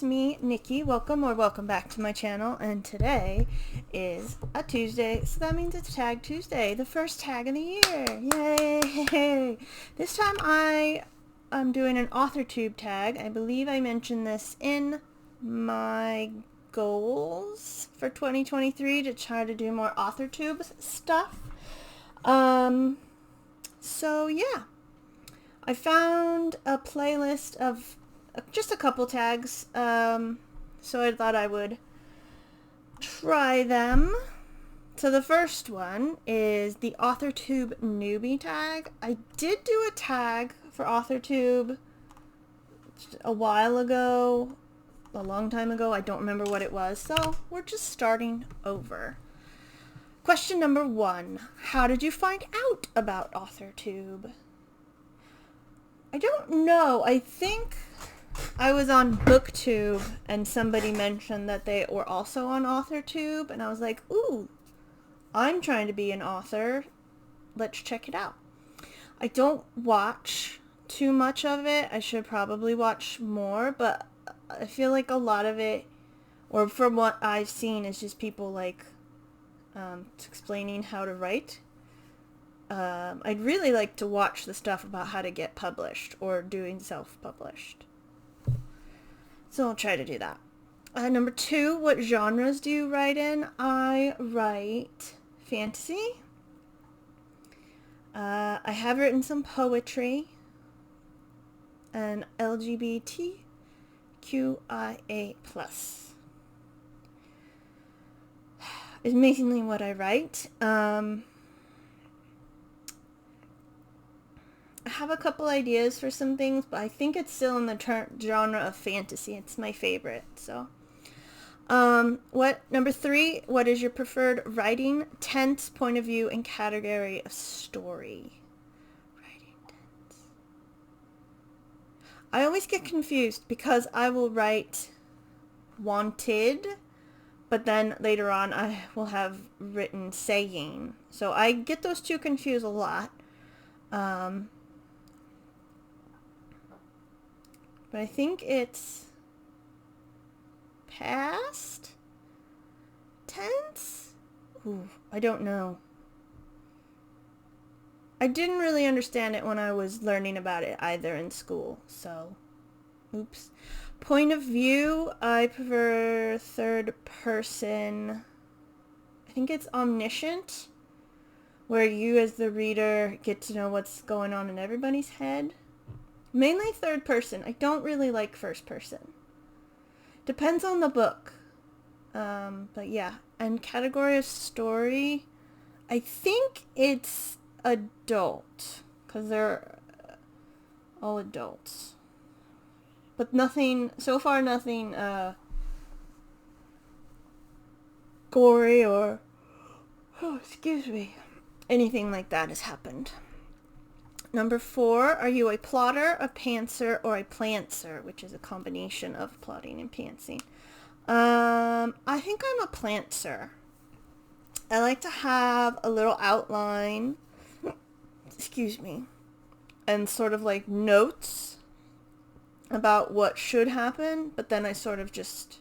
it's me, Nikki. Welcome back to my channel, and today is a Tuesday, so that means it's Tag Tuesday, the first tag of the year. Yay! This time I'm doing an AuthorTube tag. I believe I mentioned this in my goals for 2023 to try to do more AuthorTube stuff. So yeah, I found a playlist of just a couple tags, so I thought I would try them. So the first one is the AuthorTube newbie tag. I did do a tag for AuthorTube a while ago, a long time ago. I don't remember what it was, so we're just starting over. Question number 1. How did you find out about AuthorTube? I don't know. I think I was on BookTube and somebody mentioned that they were also on AuthorTube, and I was like, ooh, I'm trying to be an author. Let's check it out. I don't watch too much of it. I should probably watch more, but I feel like a lot of it, or from what I've seen, is just people like explaining how to write. I'd really like to watch the stuff about how to get published or doing self-published. So I'll try to do that. Number 2, what genres do you write in? I write fantasy. I have written some poetry and LGBTQIA+. Is mainly what I write. I have a couple ideas for some things, but I think it's still in the genre of fantasy. It's my favorite. So, number 3, what is your preferred writing tense, point of view, and category of story? Writing tense. I always get confused because I will write wanted, but then later on I will have written saying. So I get those two confused a lot. But I think it's past tense? Ooh, I don't know. I didn't really understand it when I was learning about it either in school, so oops. Point of view, I prefer third person. I think it's omniscient, where you as the reader get to know what's going on in everybody's head. Mainly third person. I don't really like first person. Depends on the book. But yeah. And category of story, I think it's adult, because they're all adults. But nothing, so far nothing gory or, anything like that has happened. Number 4, are you a plotter, a pantser, or a plantser, which is a combination of plotting and pantsing? I think I'm a plantser. I like to have a little outline, and sort of like notes about what should happen, but then I sort of just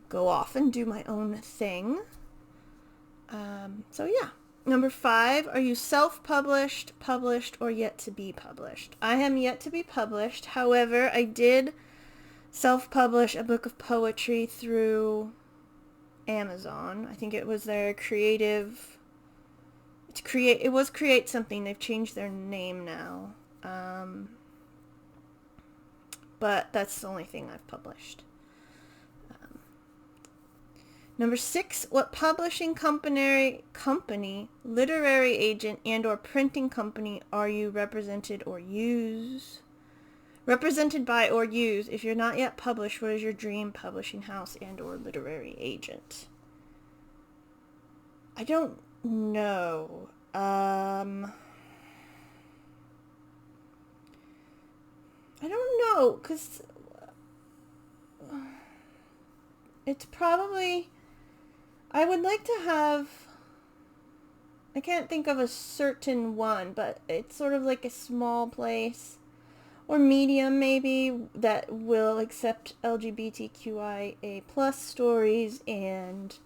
go off and do my own thing. So yeah. Number 5, are you self-published, published, or yet to be published? I am yet to be published. However, I did self-publish a book of poetry through Amazon. I think it was their creative... It was Create Something. They've changed their name now. But that's the only thing I've published. Number 6, what publishing company, literary agent, and or printing company are you represented by or use? If you're not yet published, what is your dream publishing house and or literary agent? I don't know. I don't know, because it's probably... I would like to have... I can't think of a certain one, but it's sort of like a small place or medium maybe, that will accept LGBTQIA plus stories and,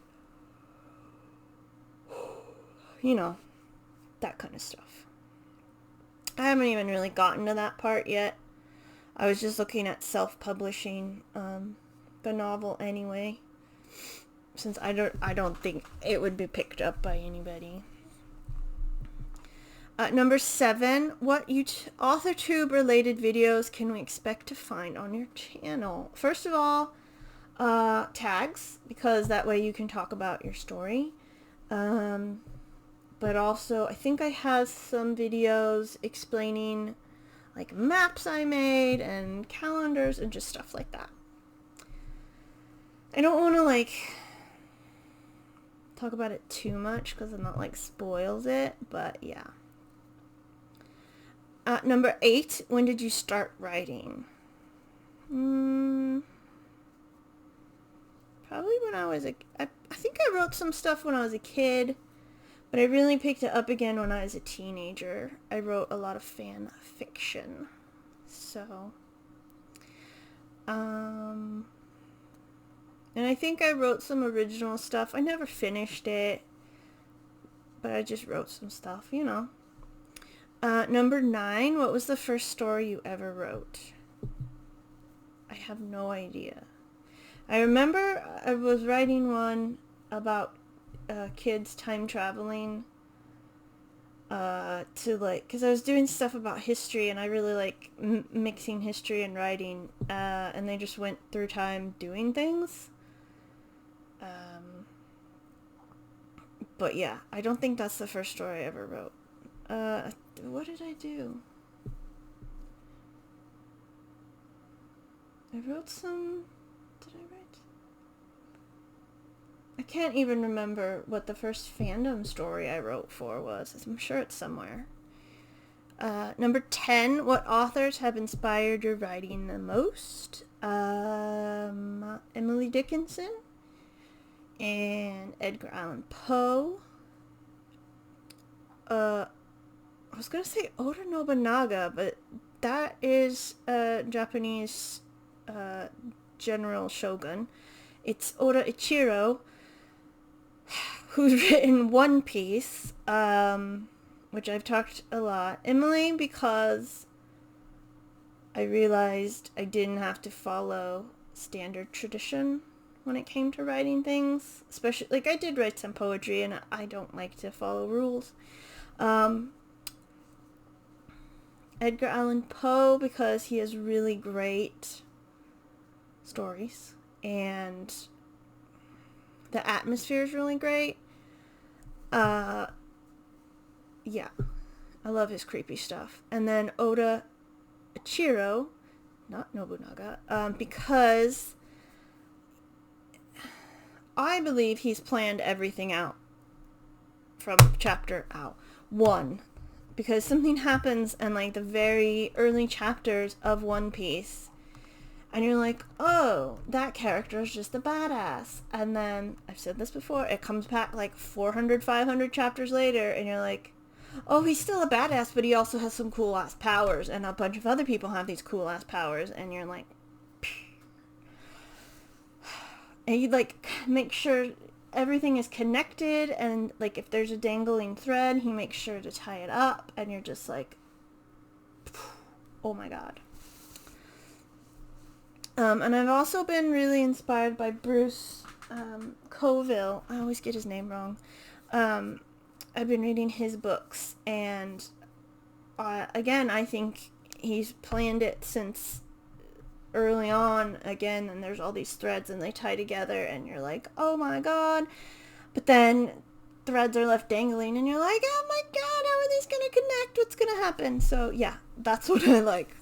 you know, that kind of stuff. I haven't even really gotten to that part yet. I was just looking at self-publishing the novel anyway, since I don't think it would be picked up by anybody. Number 7, what AuthorTube related videos can we expect to find on your channel? First of all, tags, because that way you can talk about your story. But also, I think I have some videos explaining like maps I made and calendars and just stuff like that. I don't want to like talk about it too much because it not like spoils it, but yeah. Number 8, when did you start writing? Probably when I was I think I wrote some stuff when I was a kid, but I really picked it up again when I was a teenager. I wrote a lot of fan fiction. So, and I think I wrote some original stuff. I never finished it, but I just wrote some stuff, you know. Number 9, what was the first story you ever wrote? I have no idea. I remember I was writing one about kids time traveling to like, because I was doing stuff about history and I really like mixing history and writing, and they just went through time doing things. But yeah, I don't think that's the first story I ever wrote. What did I do? I wrote some... Did I write? I can't even remember what the first fandom story I wrote for was. I'm sure it's somewhere. Number 10, what authors have inspired your writing the most? Emily Dickinson and Edgar Allan Poe. I was going to say Oda Nobunaga, but that is a Japanese general shogun. It's Oda Ichiro, who's written One Piece, which I've talked a lot. Emily, because I realized I didn't have to follow standard tradition when it came to writing things. Especially, like, I did write some poetry, and I don't like to follow rules. Edgar Allan Poe, because he has really great stories and the atmosphere is really great. Yeah, I love his creepy stuff. And then Oda Ichiro, not Nobunaga, because I believe he's planned everything out from chapter 1. Because something happens in like the very early chapters of One Piece, and you're like, oh, that character is just a badass. And then, I've said this before, it comes back like 400, 500 chapters later, and you're like, oh, he's still a badass, but he also has some cool ass powers, and a bunch of other people have these cool ass powers, and you're like, and you like make sure everything is connected, and like if there's a dangling thread, he makes sure to tie it up, and you're just like, oh my god. And I've also been really inspired by Bruce Coville. I always get his name wrong. I've been reading his books, and again, I think he's planned it since early on again, and there's all these threads and they tie together, and you're like, oh my god. But then threads are left dangling, and you're like, oh my god, how are these gonna connect? What's gonna happen? So yeah, that's what I like.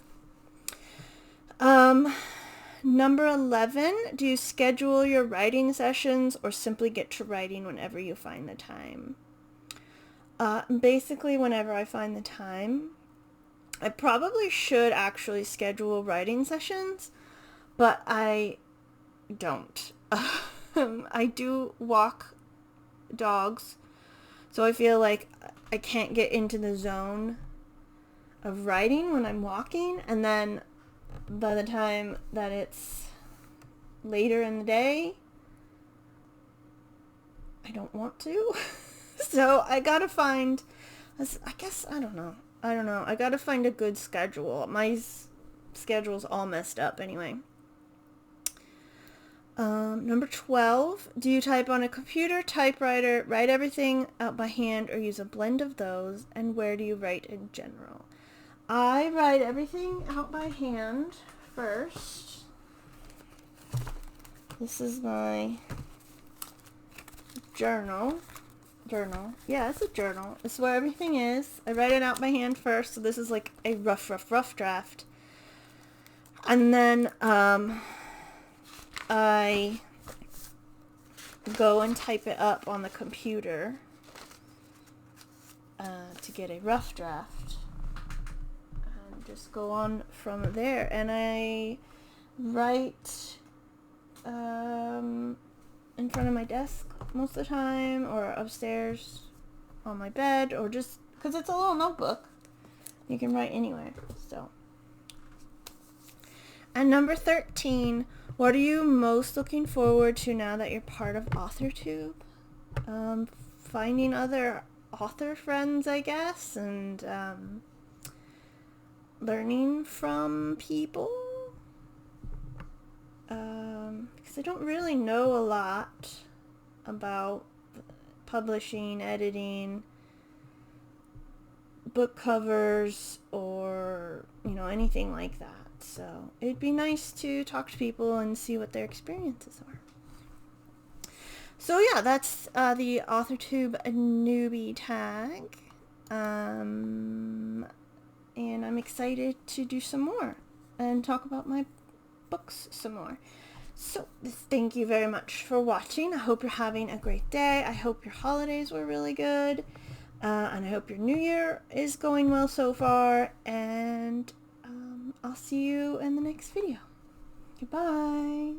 Number 11, do you schedule your writing sessions or simply get to writing whenever you find the time? Basically whenever I find the time. I probably should actually schedule writing sessions, but I don't. I do walk dogs, so I feel like I can't get into the zone of writing when I'm walking, and then by the time that it's later in the day, I don't want to. So I gotta find, I guess, I don't know. I gotta find a good schedule. My schedule's all messed up anyway. Number 12, do you type on a computer, typewriter, write everything out by hand, or use a blend of those? And where do you write in general? I write everything out by hand first. This is my journal. Yeah, it's a journal. It's where everything is. I write it out by hand first, so this is like a rough draft. And then, I go and type it up on the computer to get a rough draft, and just go on from there. And I write in front of my desk most of the time, or upstairs on my bed, or just because it's a little notebook, you can write anywhere. So, and number 13, what are you most looking forward to now that you're part of AuthorTube? Finding other author friends, I guess, and learning from people. Because I don't really know a lot about publishing, editing, book covers, or, anything like that. So it'd be nice to talk to people and see what their experiences are. So yeah, that's the AuthorTube newbie tag. And I'm excited to do some more and talk about my books some more. So thank you very much for watching. I hope you're having a great day. I hope your holidays were really good. And I hope your new year is going well so far. And I'll see you in the next video. Goodbye.